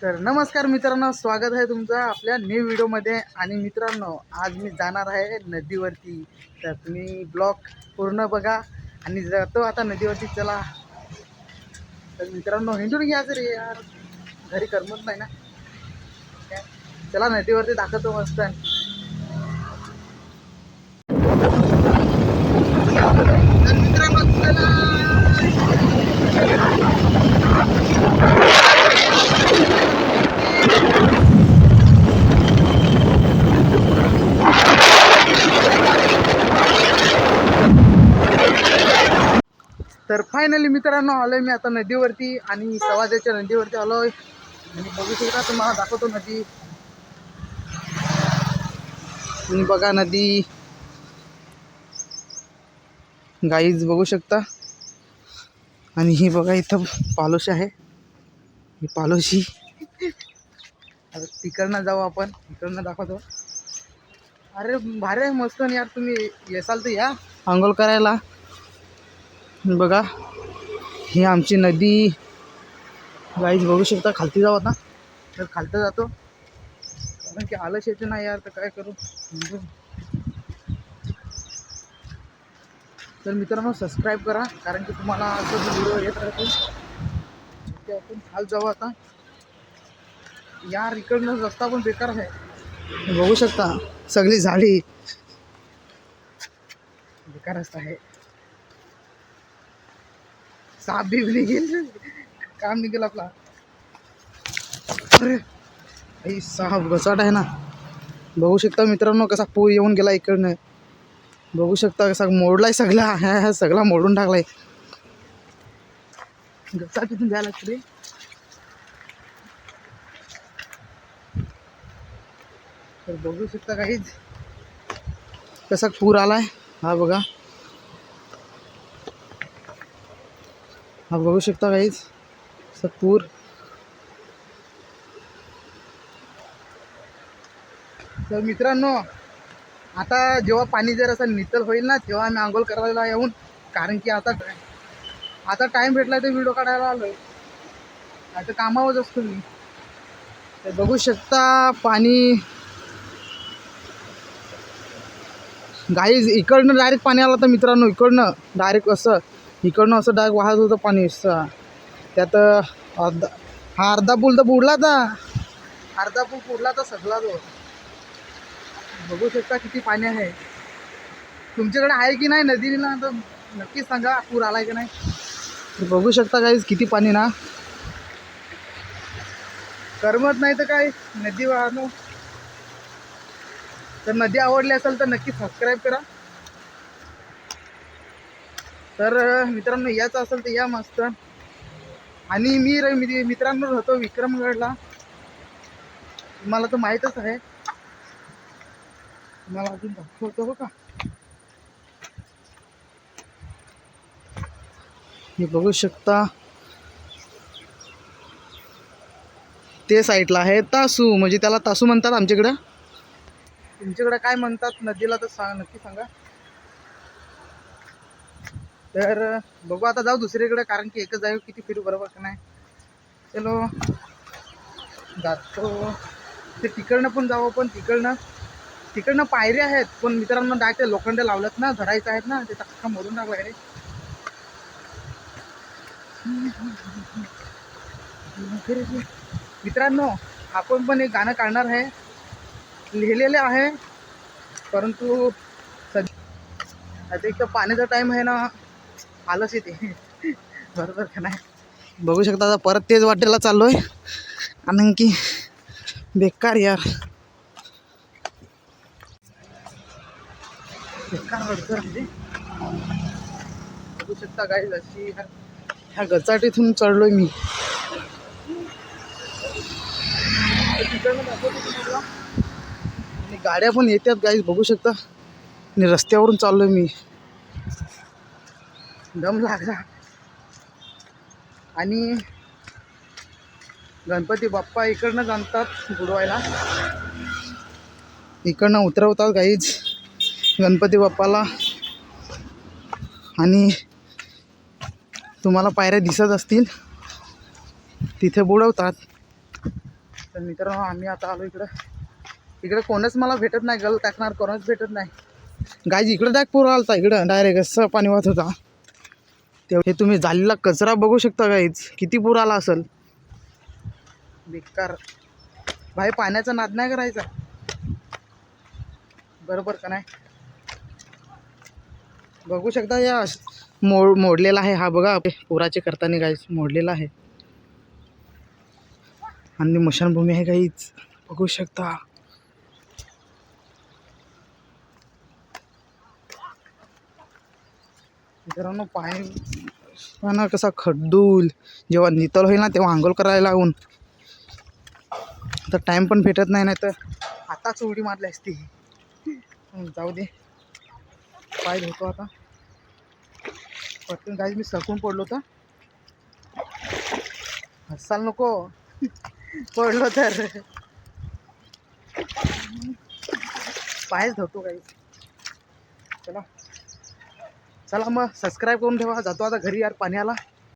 तर नमस्कार मित्रांनो, स्वागत आहे तुमचं आपल्या न्यू व्हिडिओमध्ये. आणि मित्रांनो, आज मी जाणार आहे नदीवरती. तर तुम्ही ब्लॉग पूर्ण बघा आणि जातो आता नदीवरती. चला तर मित्रांनो, हिंडून घ्या रे यार, घरी करमत नाही ना. चला नदीवरती दाखवतो मस्त. तर मित्रांनो चला. तर फायनली मित्रांनो आलोय मी आता नदीवरती आणि सवाजाच्या नदीवरती आलोय. आणि बघू शकता, तुम्हाला दाखवतो नदी. तुम्ही बघा नदी, गाईज बघू शकता. आणि ही बघा इथं पालोशी आहे, ही पालोशी. आता तिकडनं जाऊ आपण, तिकडनं दाखवतो. अरे भारी आहे, मस्त नाही यार. तुम्ही येसाल तर या अंघोळ करायला. बघा ही आमची नदी गाईज बघू शकता. खालती जाऊ आता, तर खालतं जातो कारण की आलस येते ना यार, तर काय करू. तर मित्रांनो सबस्क्राईब करा, कारण की तुम्हाला असं व्हिडिओ येत राहतील. ते आपण खाल जाऊ आता. यार इकडनं रस्ता पण बेकार आहे, बघू शकता. सगळी झाडी, बेकार रस्ता आहे. साप बी निघेल, काम निघेल आपला. अरे साप घसाट आहे ना. बघू शकता मित्रांनो, कसा पूर येऊन गेला इकडनं. बघू शकता कसा मोडलाय सगळा. ह्या सगळा मोडून टाकलाय. घसा तिथून जायला लागते. तर बघू शकता काहीच कसा पूर आलाय. हा बघा, हा बघू शकता काहीच कसा पूर. तर मित्रांनो, आता जेव्हा पाणी जर असं नितळ होईल ना, तेव्हा आम्ही आंघोळ करायला येऊन. कारण की आता टाईम भेटला तर व्हिडिओ काढायला आलोय. आता कामावरच असतो मी. तर बघू शकता पाणी. गाईज इकडनं डायरेक्ट पाणी आलं तर मित्रांनो, इकडनं डायरेक्ट असं, इकडनं असं डायरेक्ट वाहत होतं पाणी असं. त्यात अर्धा पूल तर बुडला था. अर्धा पूल बुडला तर सगळा तो. बघू शकता किती पाणी आहे. तुमच्याकडे आहे की नाही नदीला, तर नक्कीच सांगा पूर आलाय की नाही. बघू शकता गाईज किती पाणी ना. करमत नाही तर काय नदी वाहनो. तर नदी आवडली असेल तर नक्की सबस्क्राईब करा. तर मित्रांनो याचं असेल तर या मस्त. आणि मी मित्रांनो राहतो विक्रमगडला, तुम्हाला तर माहीतच आहे. तुम्हाला अजून दाखवतो बघा. हे बघू शकता, ते साईडला आहे तासू, म्हणजे त्याला तासू म्हणतात आमच्याकडं. तुमच्याकडे काय म्हणतात नदीला तर नक्की सांगा. तर बघू आता जाऊ दुसरीकडे, कारण की एकच जाऊ किती फिरू, बरोबर का नाही. चलो जातो. ते तिकडनं पण जाऊ आपण. तिकडनं पायऱ्या आहेत, पण मित्रांनो डायरेक्ट लोखंड लावलेत ना, धरायचं आहेत ना, ते चक्का मोडून टाकलाय रे. मित्रांनो आपण पण एक गाणं काढणार आहे, लिहिलेले आहे. परंतु आता एक तर पाण्याचा टाइम आहे ना, आलंच येते. बरोबर का नाही. बघू शकता आता परत तेच वाटेला चाललोय, कारण की बेकार यार, बेकार अडचण आहे. बघू शकता गाईज अशी ह्या गचाटीतून चढलोय मी. आणि गाड्या पण येतात गाईज बघू शकता. आणि रस्त्यावरून चाललोय मी, दम लागला. आणि गणपती बाप्पा इकडनं जाणतात बुडवायला, इकडनं उतरवतात गाईज गणपती बाप्पाला. आणि तुम्हाला पायऱ्या दिसत असतील, तिथे बुडवतात. तर मित्रांनो आम्ही आता आलो इकडं कोणच मला भेटत नाही, गल टाकणार कोणच भेटत नाही गाईज. इकडं डायरेक्ट पूर आलता, इकडं डायरेक्ट असं पाणी वाहत होता. हे तुम्ही झालेला कचरा बघू शकता गाईज, किती पूर आला असेल. बेकार भाई, पाण्याचा नाद नाही करायचा, बरोबर का नाही. बघू शकता या मोडलेला आहे हा बघा, पुराचे करताना गाईज मोडलेला आहे. आणि मशानभूमी आहे गाईज, बघू शकता. मित्रांनो पाणी कसा खड्डूल, जेव्हा नितळ होईल ना तेव्हा आंघोळ करायला लागून तर टाईम पण भेटत नाही, नाही तर आताच उडी मारली असती. जाऊ दे, पाय धुतो आता पटकन गाईज. मी सरकून पडलो तर हसाल नको, पडलो तर पायच धुतो गाईज. चला चला मग सबस्क्राईब करून ठेवा, जातो आता घरी यार, पाणी आला.